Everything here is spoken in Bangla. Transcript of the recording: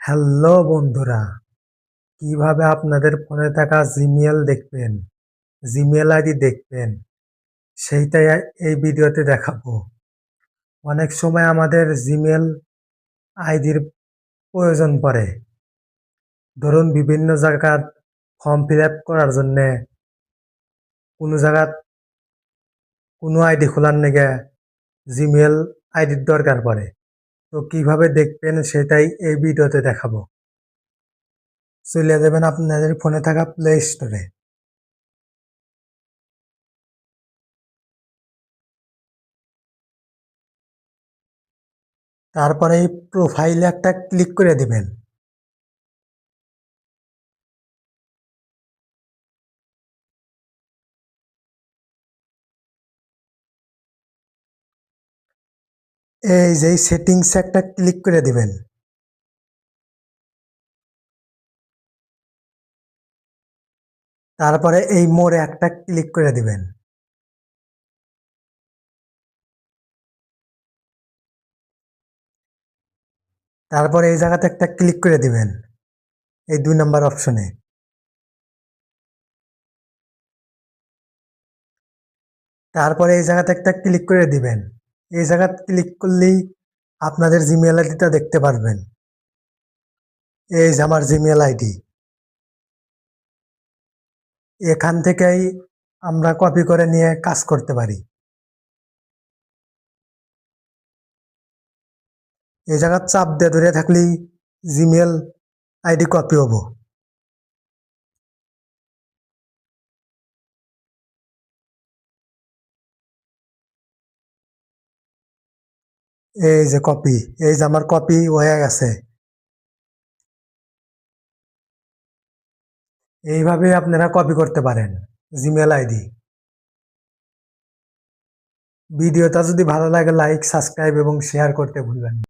হ্যালো বন্ধুরা, কিভাবে আপনাদের ফোনে থাকা জিমেইল দেখবেন, জিমেইল আইডি দেখবেন, সেইটাই এই ভিডিওতে দেখাবো। অনেক সময় আমাদের জিমেইল আইডির প্রয়োজন পড়ে। ধরুন বিভিন্ন জায়গার ফর্ম ফিল আপ করার জন্যে কোনো জায়গাত কোনো আইডি খোলার নিগে জিমেইল আইডির দরকার পড়ে। তো কিভাবে দেখবেন সেটাই এই ভিডিওতে দেখাবো। চলে যাবেন আপনাদের ফোনে থাকা প্লে স্টোরে। তারপরে এই প্রোফাইলে একটা ক্লিক করে দিবেন। এই যে সেটিংসে একটা ক্লিক করে দিবেন। তারপরে এই মোড়ে একটা ক্লিক করে দিবেন। তারপরে এই জায়গাতে একটা ক্লিক করে দিবেন, এই 2 নাম্বার অপশনে। তারপরে এই জায়গাতে একটা ক্লিক করে দিবেন। এই জায়গাতে ক্লিক করলেই আপনাদের জিমেইল আইডিটা দেখতে পারবেন। এই যে আমার জিমেইল আইডি। এখান থেকেই আমরা কপি করে নিয়ে কাজ করতে পারি। এই জায়গা চাপ দিয়ে ধরে থাকলেই জিমেইল আইডি কপি হবো। এই যে কপি, এই যে আমার কপি হয়ে গেছে। এইভাবে আপনারা কপি করতে পারেন জিমেইল আইডি। ভিডিওটা যদি ভালো লাগে লাইক, সাবস্ক্রাইব এবং শেয়ার করতে ভুলবেন না।